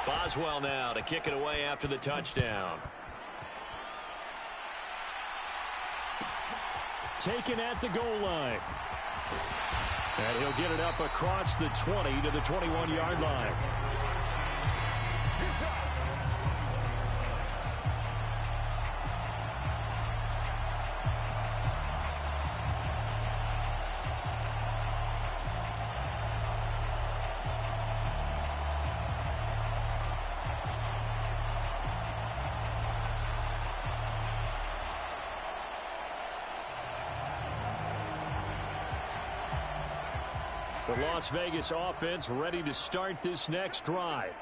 Boswell now to kick it away after the touchdown. Taken at the goal line. And he'll get it up across the 20 to the 21-yard line. The Las Vegas offense ready to start this next drive.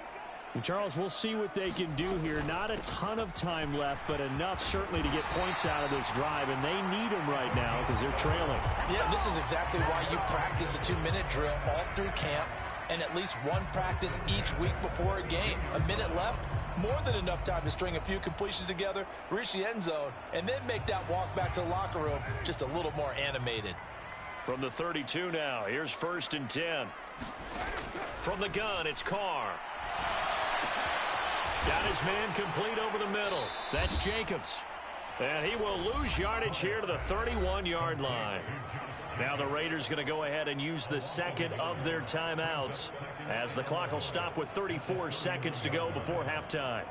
And Charles, we'll see what they can do here. Not a ton of time left, but enough certainly to get points out of this drive, and they need them right now because they're trailing. Yeah, this is exactly why you practice a 2-minute drill all through camp and at least one practice each week before a game. A minute left, more than enough time to string a few completions together, reach the end zone, and then make that walk back to the locker room just a little more animated. From the 32 now, here's 1st and 10. From the gun, it's Carr. Got his man complete over the middle. That's Jacobs. And he will lose yardage here to the 31-yard line. Now the Raiders going to go ahead and use the second of their timeouts as the clock will stop with 34 seconds to go before halftime.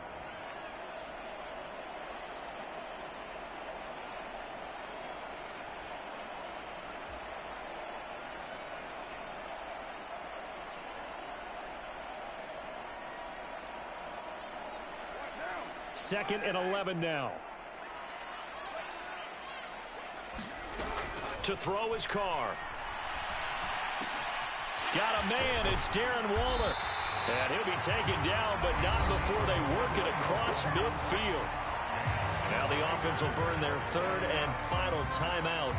Second and 11 now. To throw his Carr. Got a man. It's Darren Waller. And he'll be taken down, but not before they work it across midfield. Now the offense will burn their third and final timeout.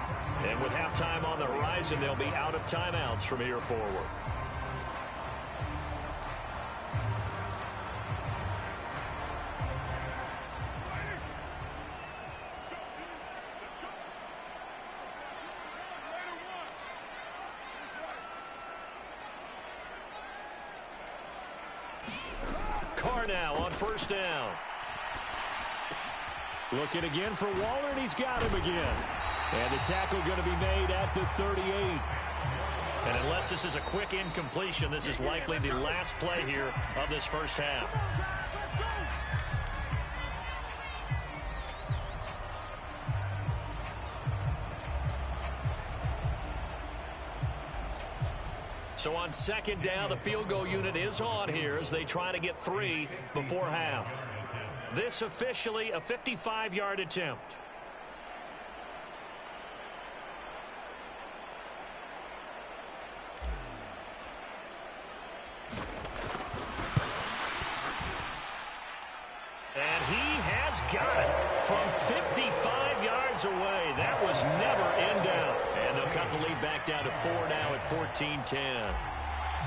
And with halftime on the horizon, they'll be out of timeouts from here forward. Carr now on 1st down. Looking again for Waller, and he's got him again. And the tackle going to be made at the 38. And unless this is a quick incompletion, this is likely the last play here of this first half. So on 2nd down, the field goal unit is on here as they try to get 3 before half. This officially a 55-yard attempt. And he has got it from 55 yards away. That was never in doubt. And they'll cut the lead back down to 4 now at 14-10.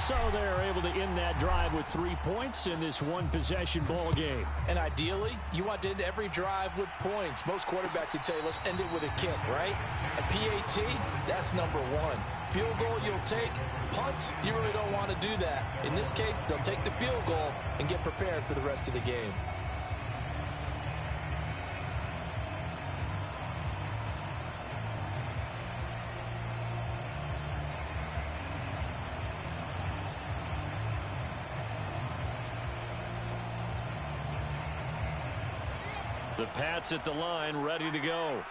So they're able to end that drive with 3 points in this one-possession ball game. And ideally, you want to end every drive with points. Most quarterbacks would tell you, let's end it with a kick, right? A PAT, that's number 1. Field goal you'll take. Punts, you really don't want to do that. In this case, they'll take the field goal and get prepared for the rest of the game. The Pats at the line, ready to go.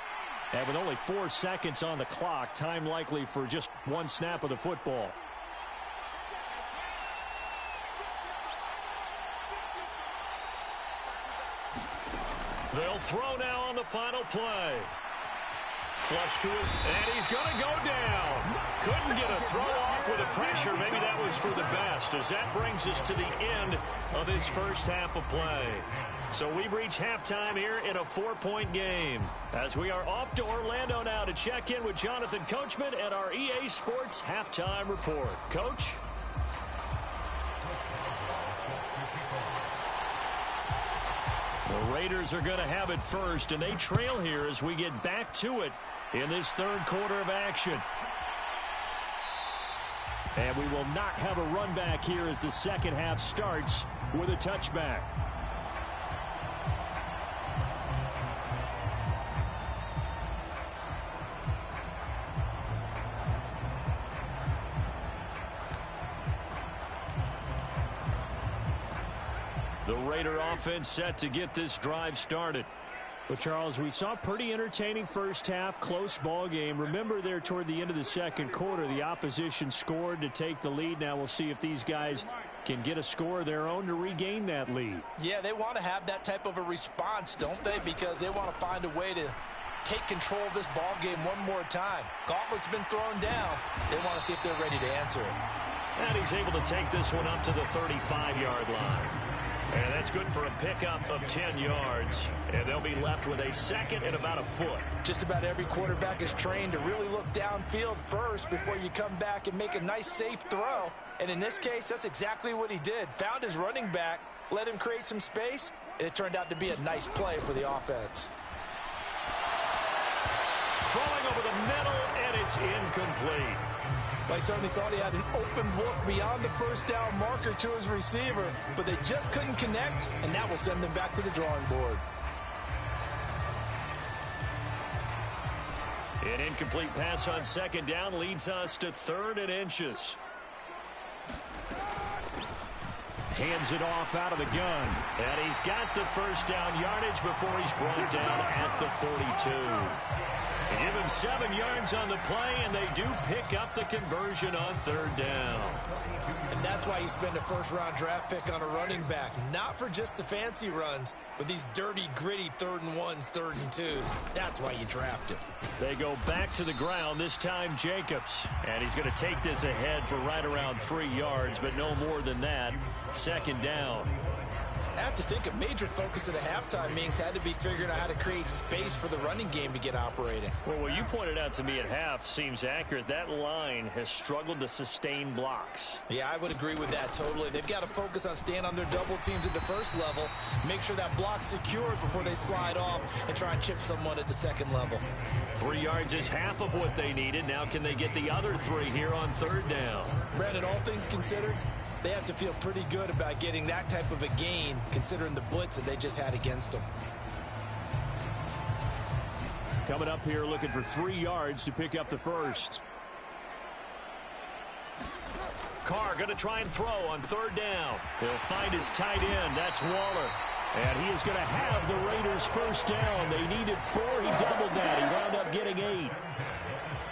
And with only 4 seconds on the clock, time likely for just one snap of the football. They'll throw now on the final play. Flush to his, and he's going to go down. Couldn't get a throw off with the pressure. Maybe that was for the best, as that brings us to the end of this first half of play. So we've reached halftime here in a 4-point game, as we are off to Orlando now to check in with Jonathan Coachman and our EA Sports Halftime Report. Coach? The Raiders are going to have it first, and they trail here as we get back to it in this third quarter of action. And we will not have a run back here as the second half starts with a touchback. The Raider offense set to get this drive started. Well, Charles, we saw a pretty entertaining first half, close ball game. Remember there toward the end of the second quarter, the opposition scored to take the lead. Now we'll see if these guys can get a score of their own to regain that lead. Yeah, they want to have that type of a response, don't they? Because they want to find a way to take control of this ball game one more time. Gauntlet's been thrown down. They want to see if they're ready to answer it. And he's able to take this one up to the 35-yard line. And that's good for a pickup of 10 yards. And they'll be left with a second and about a foot. Just about every quarterback is trained to really look downfield first before you come back and make a nice, safe throw. And in this case, that's exactly what he did. Found his running back, let him create some space, and it turned out to be a nice play for the offense. Throwing over the middle, and it's incomplete. I certainly thought he had an open look beyond the first down marker to his receiver, but they just couldn't connect, and that will send them back to the drawing board. An incomplete pass on second down leads us to 3rd and inches. Hands it off out of the gun. And he's got the first down yardage before he's brought down at the 42. They give him 7 yards on the play, and they do pick up the conversion on 3rd down. And that's why you spend a first-round draft pick on a running back. Not for just the fancy runs, but these dirty, gritty 3rd and 1s, 3rd and 2s. That's why you draft him. They go back to the ground, this time Jacobs. And he's going to take this ahead for right around 3 yards, but no more than that. 2nd down. I have to think a major focus of the halftime meetings had to be figuring out how to create space for the running game to get operating. Well, what you pointed out to me at half seems accurate. That line has struggled to sustain blocks. Yeah, I would agree with that totally. They've got to focus on staying on their double teams at the first level, make sure that block's secured before they slide off and try and chip someone at the second level. 3 yards is half of what they needed. Now can they get the other 3 here on 3rd down? Brandon, all things considered, they have to feel pretty good about getting that type of a gain, considering the blitz that they just had against them. Coming up here looking for 3 yards to pick up the first. Carr going to try and throw on 3rd down. He'll find his tight end. That's Waller. And he is going to have the Raiders first down. They needed 4. He doubled that. He wound up getting 8.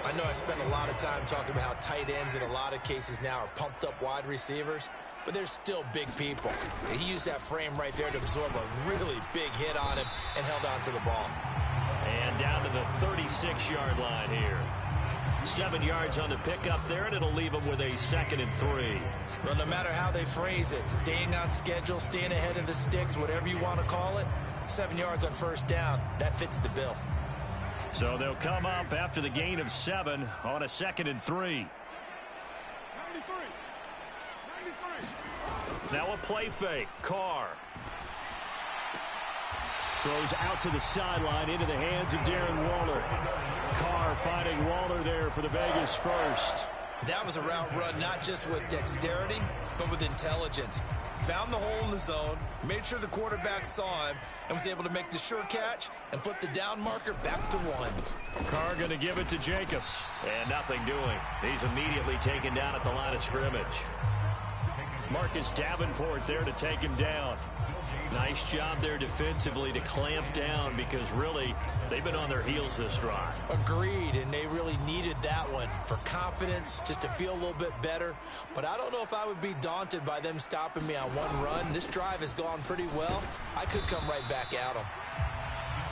I know I spent a lot of time talking about how tight ends in a lot of cases now are pumped up wide receivers, but they're still big people. He used that frame right there to absorb a really big hit on him and held on to the ball. And down to the 36-yard line here. 7 yards on the pickup there, and it'll leave him with a 2nd and 3. Well, no matter how they phrase it, staying on schedule, staying ahead of the sticks, whatever you want to call it, 7 yards on first down, that fits the bill. So they'll come up after the gain of 7 on a 2nd and 3. Now a play fake. Carr. Throws out to the sideline into the hands of Darren Waller. Carr finding Waller there for the Vegas first. That was a route run not just with dexterity, but with intelligence. Found the hole in the zone, made sure the quarterback saw him, and was able to make the sure catch and flip the down marker back to 1. Carr going to give it to Jacobs. And nothing doing. He's immediately taken down at the line of scrimmage. Marcus Davenport there to take him down. Nice job there defensively to clamp down because really they've been on their heels this drive. Agreed, and they really needed that one for confidence, just to feel a little bit better. But I don't know if I would be daunted by them stopping me on one run. This drive has gone pretty well. I could come right back at them.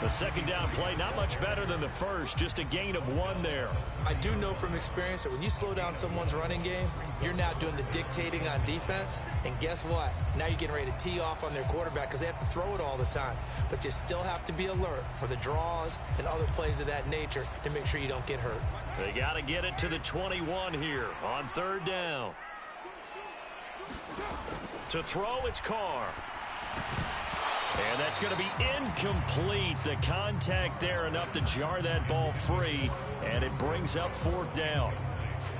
The 2nd down play, not much better than the first, just a gain of 1 there. I do know from experience that when you slow down someone's running game, you're now doing the dictating on defense. And guess what? Now you're getting ready to tee off on their quarterback because they have to throw it all the time. But you still have to be alert for the draws and other plays of that nature to make sure you don't get hurt. They got to get it to the 21 here on 3rd down. To throw, it's Carr. And that's going to be incomplete. The contact there enough to jar that ball free, and it brings up 4th down.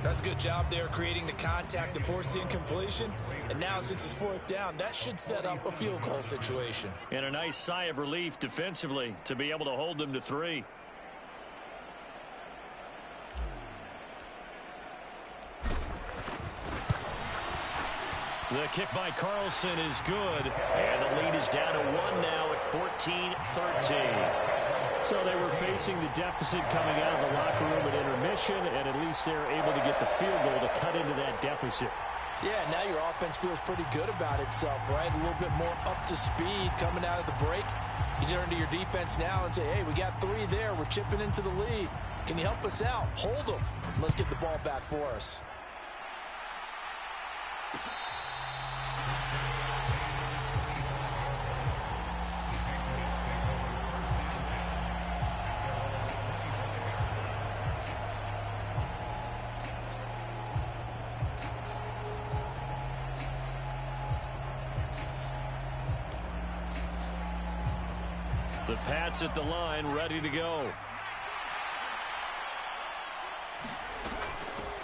That's a good job there creating the contact to force the incompletion. And now since it's fourth down, that should set up a field goal situation. And a nice sigh of relief defensively to be able to hold them to 3. The kick by Carlson is good. And the lead is down to 1 now at 14-13. So they were facing the deficit coming out of the locker room at intermission, and at least they're able to get the field goal to cut into that deficit. Yeah, now your offense feels pretty good about itself, right? A little bit more up to speed coming out of the break. You turn to your defense now and say, hey, we got 3 there. We're chipping into the lead. Can you help us out? Hold them. Let's get the ball back for us. The Pats at the line, ready to go.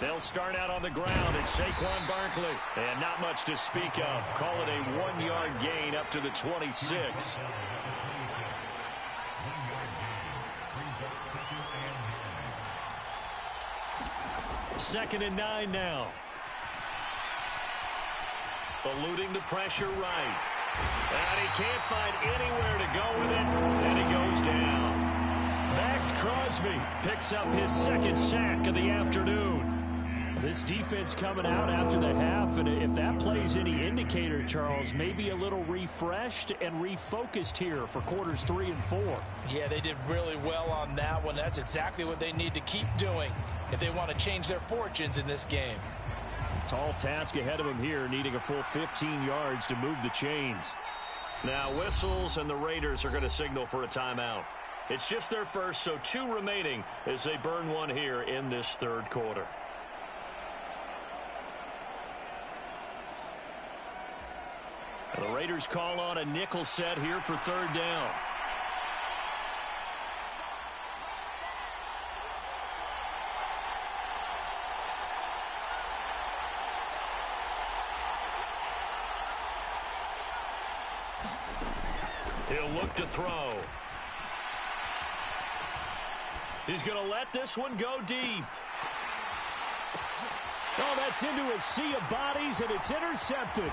They'll start out on the ground. It's Saquon Barkley. And not much to speak of. Call it a 1-yard gain up to the 26. Second and 9 now. Eluding the pressure right. And he can't find anywhere to go with it, and he goes down. Max Crosby picks up his second sack of the afternoon. This defense coming out after the half, and if that plays any indicator, Charles, maybe a little refreshed and refocused here for quarters 3 and 4. Yeah, they did really well on that one. That's exactly what they need to keep doing if they want to change their fortunes in this game. Tall task ahead of him here, needing a full 15 yards to move the chains. Now whistles, and the Raiders are going to signal for a timeout. It's just their first, so 2 remaining as they burn one here in this third quarter. And the Raiders call on a nickel set here for third down. He'll look to throw. He's going to let this one go deep. Oh, that's into a sea of bodies, and it's intercepted.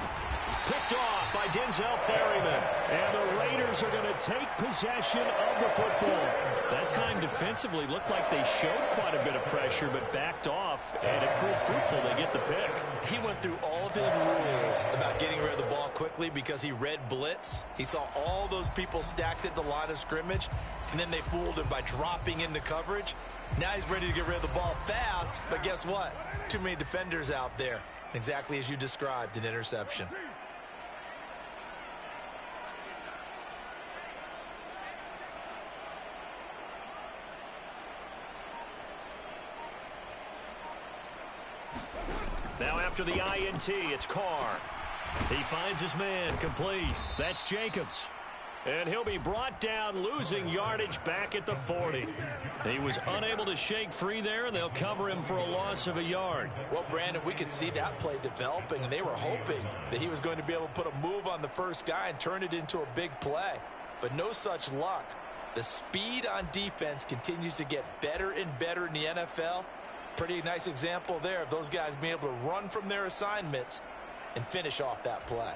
Picked off by Denzel Perryman. And the Raiders are going to take possession of the football. That time defensively looked like they showed quite a bit of pressure, but backed off, and it proved fruitful. They get the pick. He went through all of his rules about getting rid of the ball quickly because he read blitz. He saw all those people stacked at the line of scrimmage, and then they fooled him by dropping into coverage. Now he's ready to get rid of the ball fast, but guess what? Too many defenders out there. Exactly as you described, an interception. Now after the INT, it's Carr. He finds his man complete. That's Jacobs. And he'll be brought down, losing yardage back at the 40. He was unable to shake free there, and they'll cover him for a loss of a yard. Well, Brandon, we could see that play developing, and they were hoping that he was going to be able to put a move on the first guy and turn it into a big play. But no such luck. The speed on defense continues to get better and better in the NFL. Pretty nice example there of those guys being able to run from their assignments and finish off that play.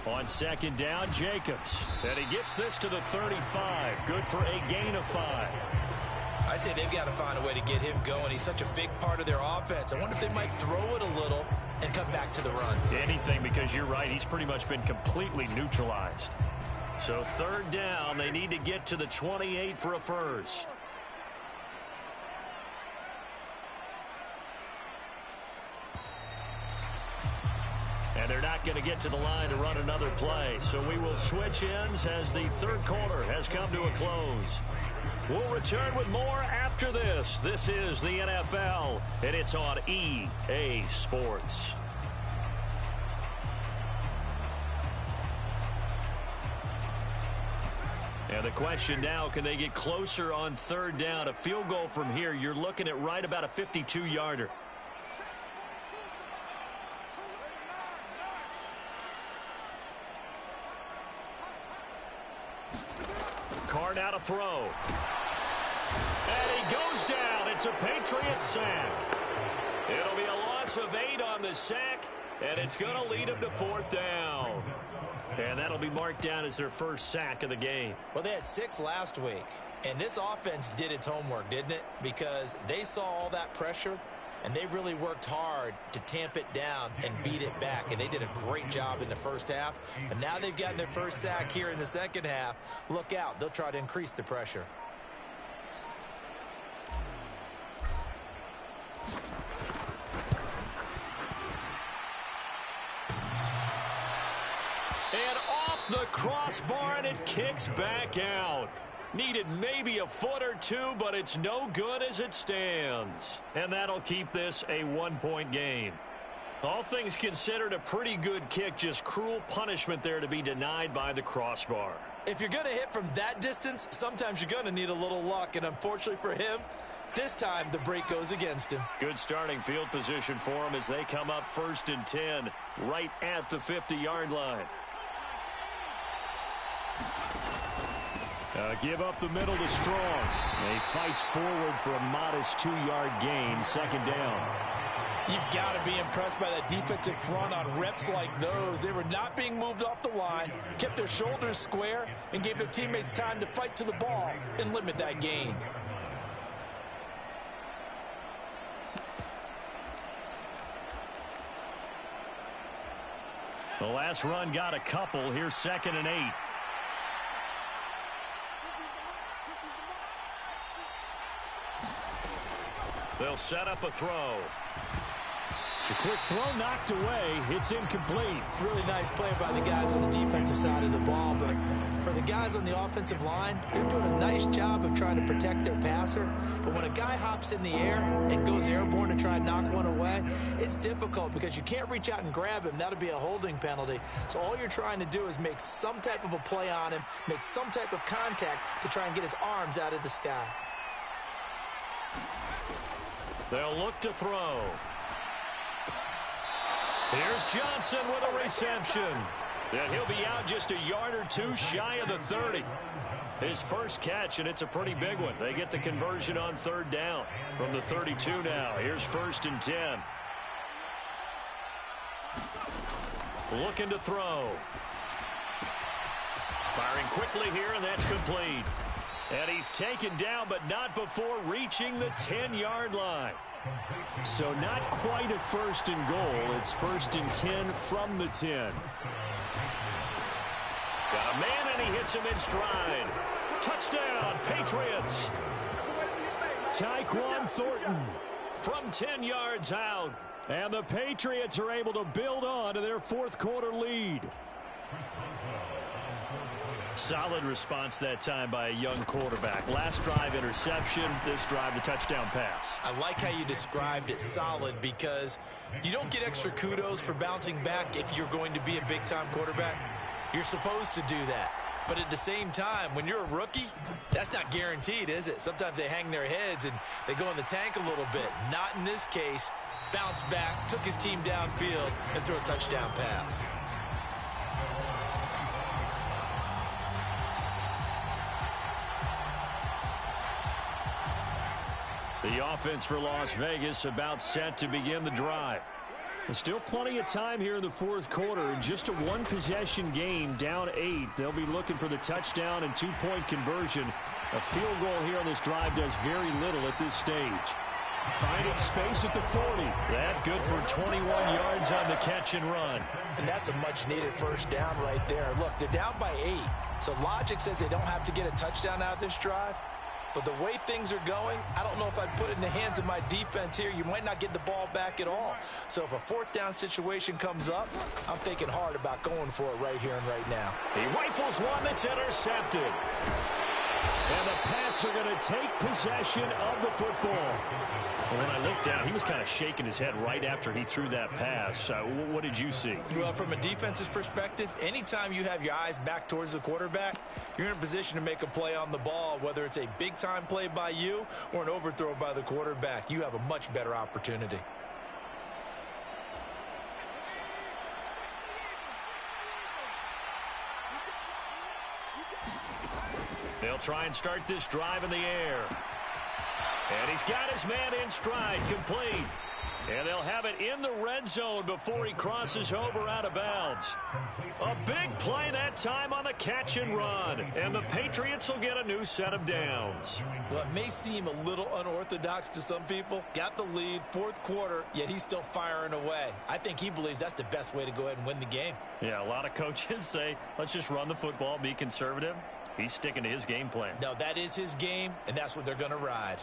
On second down, Jacobs. And he gets this to the 35. Good for a gain of 5. I'd say they've got to find a way to get him going. He's such a big part of their offense. I wonder if they might throw it a little and come back to the run. Anything, because you're right. He's pretty much been completely neutralized. So third down, they need to get to the 28 for a first. And they're not going to get to the line to run another play. So we will switch ends as the third quarter has come to a close. We'll return with more after this. This is the NFL, and it's on EA Sports. And the question now, can they get closer on third down? A field goal from here, you're looking at right about a 52-yarder. Carr now to throw. And he goes down. It's a Patriots sack. It'll be a loss of 8 on the sack, and it's going to lead them to fourth down. And that'll be marked down as their first sack of the game. Well, they had 6 last week, and this offense did its homework, didn't it? Because they saw all that pressure, and they really worked hard to tamp it down and beat it back. And they did a great job in the first half. But now they've gotten their first sack here in the second half. Look out. They'll try to increase the pressure. And off the crossbar, and it kicks back out. Needed maybe a foot or two, but it's no good as it stands. And that'll keep this a 1-point game. All things considered, a pretty good kick, just cruel punishment there to be denied by the crossbar. If you're going to hit from that distance, sometimes you're going to need a little luck, and unfortunately for him, this time the break goes against him. Good starting field position for him as they come up 1st and 10, right at the 50-yard line. Give up the middle to Strong. He fights forward for a modest 2-yard gain, 2nd down. You've got to be impressed by that defensive front on reps like those. They were not being moved off the line, kept their shoulders square, and gave their teammates time to fight to the ball and limit that gain. The last run got a couple. Here's 2nd and 8. They'll set up a throw. The quick throw knocked away. It's incomplete. Really nice play by the guys on the defensive side of the ball, but for the guys on the offensive line, they're doing a nice job of trying to protect their passer. But when a guy hops in the air and goes airborne to try and knock one away, it's difficult because you can't reach out and grab him. That'll be a holding penalty. So all you're trying to do is make some type of a play on him, make some type of contact to try and get his arms out of the sky. They'll look to throw. Here's Johnson with a reception. And he'll be out just a yard or two shy of the 30. His first catch, and it's a pretty big one. They get the conversion on 3rd down from the 32 now. Here's 1st and 10. Looking to throw. Firing quickly here, and that's complete. And he's taken down, but not before reaching the 10-yard line. So not quite a 1st and goal. It's 1st and 10 from the 10. Got a man, and he hits him in stride. Touchdown, Patriots. Tyquan Thornton from 10 yards out. And the Patriots are able to build on to their 4th quarter lead. Solid response that time by a young quarterback. Last drive, interception. This drive, the touchdown pass. I like how you described it, solid, because you don't get extra kudos for bouncing back if you're going to be a big-time quarterback. You're supposed to do that. But at the same time, when you're a rookie, that's not guaranteed, is it? Sometimes they hang their heads and they go in the tank a little bit. Not in this case. Bounced back, took his team downfield, and threw a touchdown pass. The offense for Las Vegas about set to begin the drive. There's still plenty of time here in the 4th quarter. Just a 1-possession game, down 8. They'll be looking for the touchdown and 2-point conversion. A field goal here on this drive does very little at this stage. Finding space at the 40. That good for 21 yards on the catch and run. And that's a much-needed first down right there. Look, they're down by 8. So logic says they don't have to get a touchdown out of this drive. But the way things are going, I don't know if I'd put it in the hands of my defense here. You might not get the ball back at all. So if a 4th down situation comes up, I'm thinking hard about going for it right here and right now. He rifles one that's intercepted. And the Pats are going to take possession of the football. Well, when I looked down, he was kind of shaking his head right after he threw that pass. What did you see? Well, from a defense's perspective, anytime you have your eyes back towards the quarterback, you're in a position to make a play on the ball, whether it's a big-time play by you or an overthrow by the quarterback. You have a much better opportunity. They'll try and start this drive in the air. And he's got his man in stride, complete. And they'll have it in the red zone before he crosses over out of bounds. A big play that time on the catch and run. And the Patriots will get a new set of downs. Well, it may seem a little unorthodox to some people. Got the lead, fourth quarter, yet he's still firing away. I think he believes that's the best way to go ahead and win the game. Yeah, a lot of coaches say, let's just run the football, be conservative. He's sticking to his game plan. No, that is his game, and that's what they're going to ride.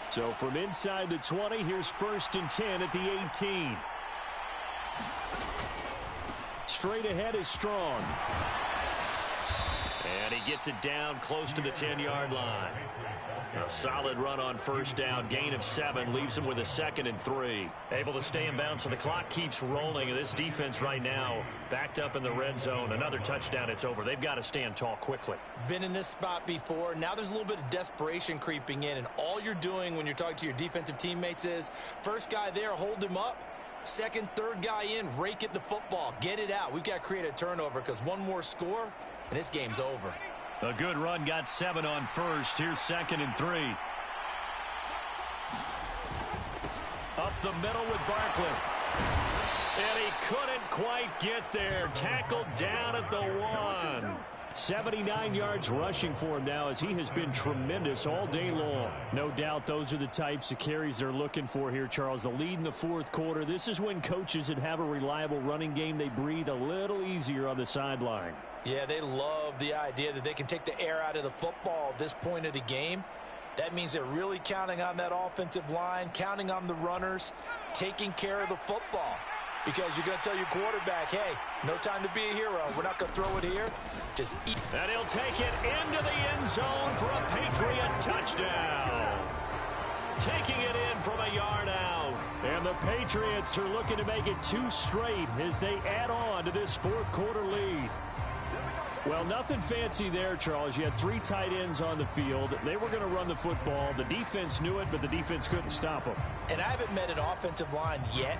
So from inside the 20, here's 1st and 10 at the 18. Straight ahead is Strong. And he gets it down close to the 10-yard line. A solid run on first down. Gain of 7 leaves him with a 2nd and 3. Able to stay in bounds, so the clock keeps rolling. And this defense right now backed up in the red zone. Another touchdown, it's over. They've got to stand tall quickly. Been in this spot before. Now there's a little bit of desperation creeping in. And all you're doing when you're talking to your defensive teammates is, first guy there, hold him up. Second, third guy in, rake at the football. Get it out. We've got to create a turnover because one more score, and this game's over. A good run, got 7 on first. Here's 2nd and 3. Up the middle with Barkley. And he couldn't quite get there. Tackled down at the 1. 79 yards rushing for him now as he has been tremendous all day long. No doubt those are the types of carries they're looking for here, Charles. The lead in the fourth quarter. This is when coaches that have a reliable running game, they breathe a little easier on the sideline. Yeah, they love the idea that they can take the air out of the football at this point of the game. That means they're really counting on that offensive line, counting on the runners, taking care of the football. Because you're going to tell your quarterback, hey, no time to be a hero. We're not going to throw it here. Just eat. And he'll take it into the end zone for a Patriot touchdown. Taking it in from a yard out. And the Patriots are looking to make it 2 straight as they add on to this fourth quarter lead. Well, nothing fancy there, Charles. You had 3 tight ends on the field. They were going to run the football. The defense knew it, but the defense couldn't stop them. And I haven't met an offensive line yet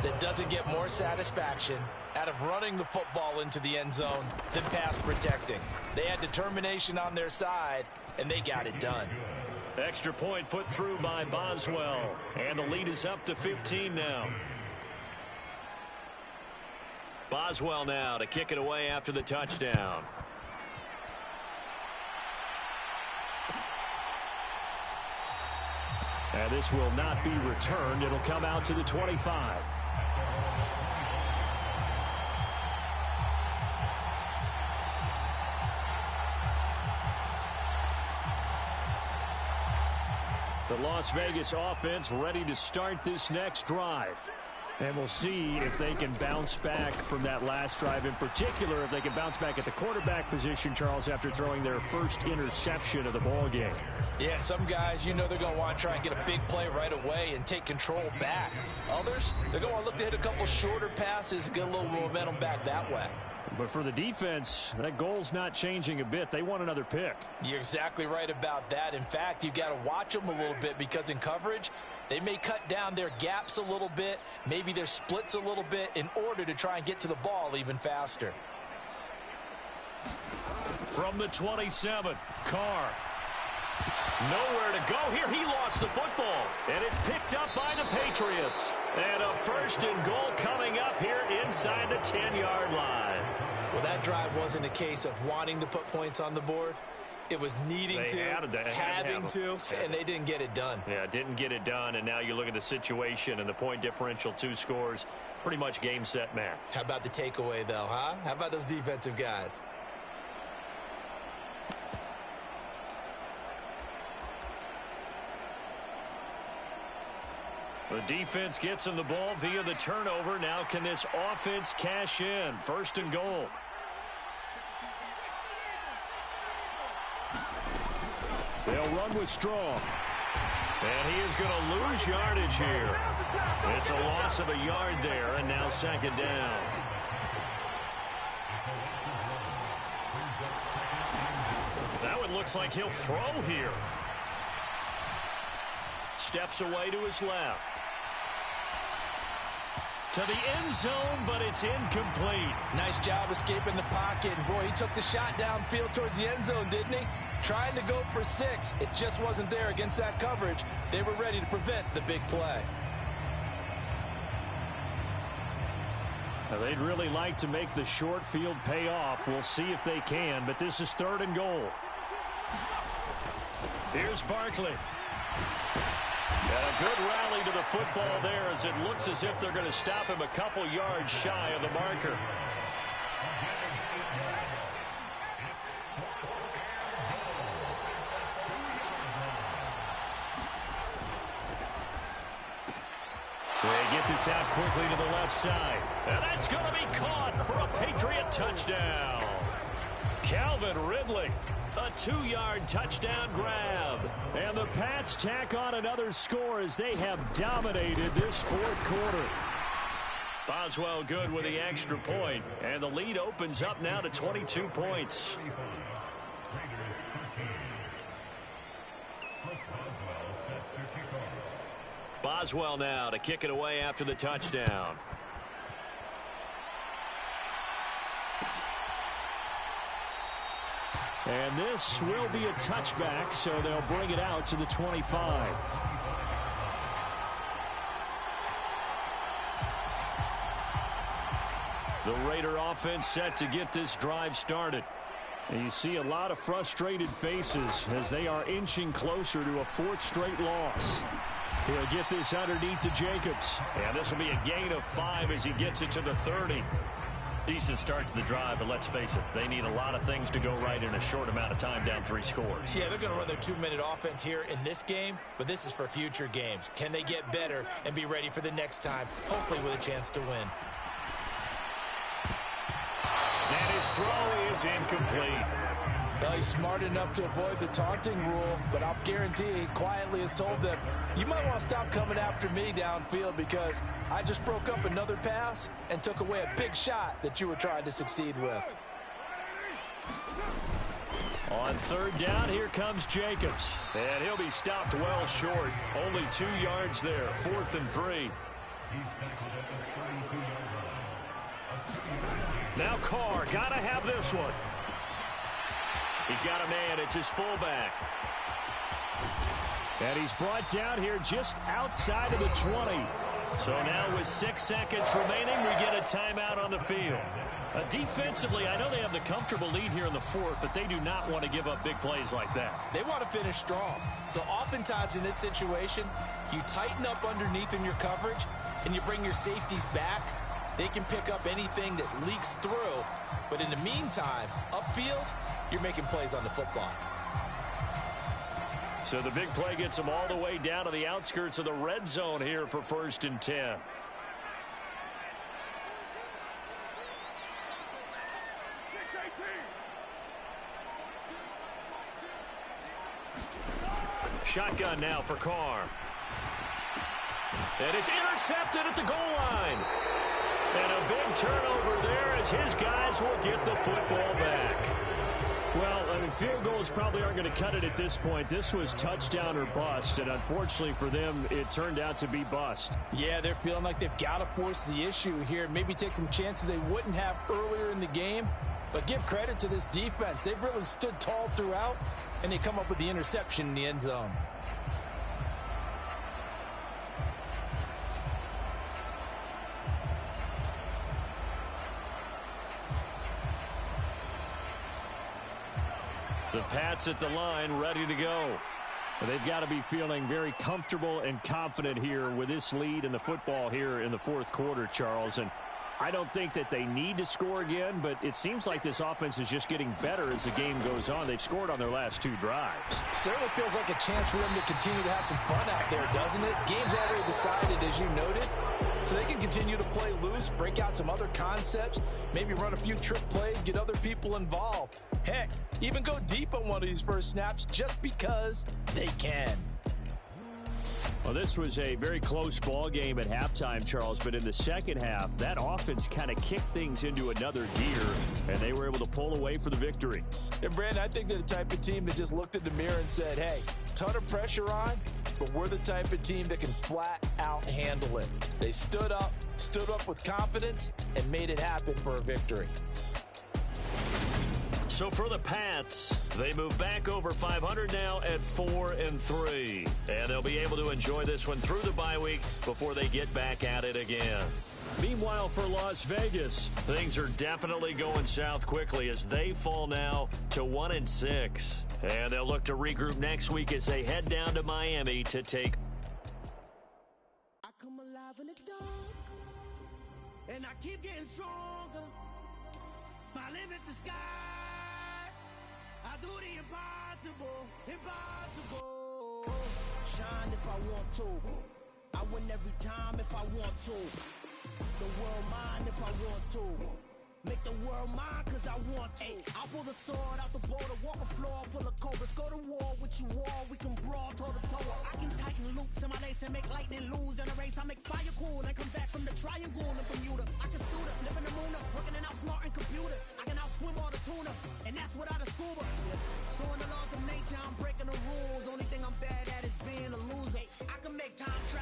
that doesn't get more satisfaction out of running the football into the end zone than pass protecting. They had determination on their side, and they got it done. Extra point put through by Boswell. And the lead is up to 15 now. Boswell now to kick it away after the touchdown. And this will not be returned. It'll come out to the 25. The Las Vegas offense ready to start this next drive. And we'll see if they can bounce back from that last drive. In particular, if they can bounce back at the quarterback position, Charles, after throwing their first interception of the ball game. Yeah, some guys, you know they're going to want to try and get a big play right away and take control back. Others, they're going to look to hit a couple shorter passes, get a little momentum back that way. But for the defense, that goal's not changing a bit. They want another pick. You're exactly right about that. In fact, you've got to watch them a little bit because in coverage, they may cut down their gaps a little bit, maybe their splits a little bit in order to try and get to the ball even faster. From the 27, Carr. Nowhere to go here. He lost the football. And it's picked up by the Patriots. And a 1st and goal coming up here inside the 10-yard line. Well, that drive wasn't a case of wanting to put points on the board. It was needing to, having to, and they didn't get it done. Yeah, didn't get it done, and now you look at the situation and the point differential, 2 scores, pretty much game, set, match. How about the takeaway, though, huh? How about those defensive guys? The defense gets him the ball via the turnover. Now can this offense cash in? 1st and goal. They'll run with Strong. And he is going to lose yardage here. It's a loss of a yard there, and now 2nd down. That one looks like he'll throw here. Steps away to his left. To the end zone, but it's incomplete. Nice job escaping the pocket. Boy, he took the shot downfield towards the end zone, didn't he? Trying to go for 6. It just wasn't there against that coverage. They were ready to prevent the big play. Now, they'd really like to make the short field pay off. We'll see if they can, but this is 3rd and goal. Here's Barkley. And a good rally to the football there as it looks as if they're going to stop him a couple yards shy of the marker. They get this out quickly to the left side. And that's going to be caught for a Patriot touchdown. Calvin Ridley. A 2-yard touchdown grab. And the Pats tack on another score as they have dominated this 4th quarter. Boswell good with the extra point. And the lead opens up now to 22 points. Boswell now to kick it away after the touchdown. And this will be a touchback, so they'll bring it out to the 25. The Raider offense set to get this drive started. And you see a lot of frustrated faces as they are inching closer to a 4th straight loss. He'll get this underneath to Jacobs. And this will be a gain of 5 as he gets it to the 30. Decent start to the drive, but let's face it, they need a lot of things to go right in a short amount of time, down 3 scores. Yeah, they're going to run their 2-minute offense here in this game, but this is for future games. Can they get better and be ready for the next time, hopefully with a chance to win? And his throw is incomplete. Well, he's smart enough to avoid the taunting rule, but I'll guarantee he quietly has told them, you might want to stop coming after me downfield because I just broke up another pass and took away a big shot that you were trying to succeed with. On 3rd down, here comes Jacobs. And he'll be stopped well short. Only 2 yards there, 4th and 3. Now Carr, gotta have this one. He's got a man, it's his fullback. And he's brought down here just outside of the 20. So now with 6 seconds remaining, we get a timeout on the field. Defensively, I know they have the comfortable lead here in the 4th, but they do not want to give up big plays like that. They want to finish strong. So oftentimes in this situation, you tighten up underneath in your coverage, and you bring your safeties back. They can pick up anything that leaks through. But in the meantime, upfield, you're making plays on the football. So the big play gets them all the way down to the outskirts of the red zone here for 1st and 10. Shotgun now for Carr. And it's intercepted at the goal line. And a big turnover there as his guys will get the football back. Well, I mean, field goals probably aren't going to cut it at this point. This was touchdown or bust, and unfortunately for them, it turned out to be bust. Yeah, they're feeling like they've got to force the issue here. Maybe take some chances they wouldn't have earlier in the game. But give credit to this defense. They've really stood tall throughout, and they come up with the interception in the end zone. The Pats at the line, ready to go. They've got to be feeling very comfortable and confident here with this lead in the football here in the 4th quarter, Charles. And I don't think that they need to score again, but it seems like this offense is just getting better as the game goes on. They've scored on their last 2 drives. Certainly feels like a chance for them to continue to have some fun out there, doesn't it? Game's already decided, as you noted, so they can continue to play loose, break out some other concepts, maybe run a few trick plays, get other people involved. Heck, even go deep on one of these first snaps just because they can. Well, this was a very close ball game at halftime, Charles, but in the second half, that offense kind of kicked things into another gear, and they were able to pull away for the victory. And, Brandon, I think they're the type of team that just looked in the mirror and said, hey, ton of pressure on, but we're the type of team that can flat out handle it. They stood up with confidence, and made it happen for a victory. So for the Pats, they move back over 500 now at 4-3. And they'll be able to enjoy this one through the bye week before they get back at it again. Meanwhile, for Las Vegas, things are definitely going south quickly as they fall now to 1-6. And they'll look to regroup next week as they head down to Miami to take. I come alive in the dark, and I keep getting stronger. My limit's the sky. I do the impossible, impossible. Shine if I want to. I win every time if I want to. The world mine if I want to. Make the world mine cause I want to. I'll pull the sword out the border, walk a floor full of cobras. Go to war with you all, we can brawl toe to toe. I can tighten loops in my lace and make lightning lose in a race. I make fire cool and come back from the triangle in Bermuda. I can suit up, live in the moon up, working and outsmarting computers. I can outswim all the tuna, and that's without a scuba. So in the laws of nature, I'm breaking the rules. Only thing I'm bad at is being a loser. I can make time travel.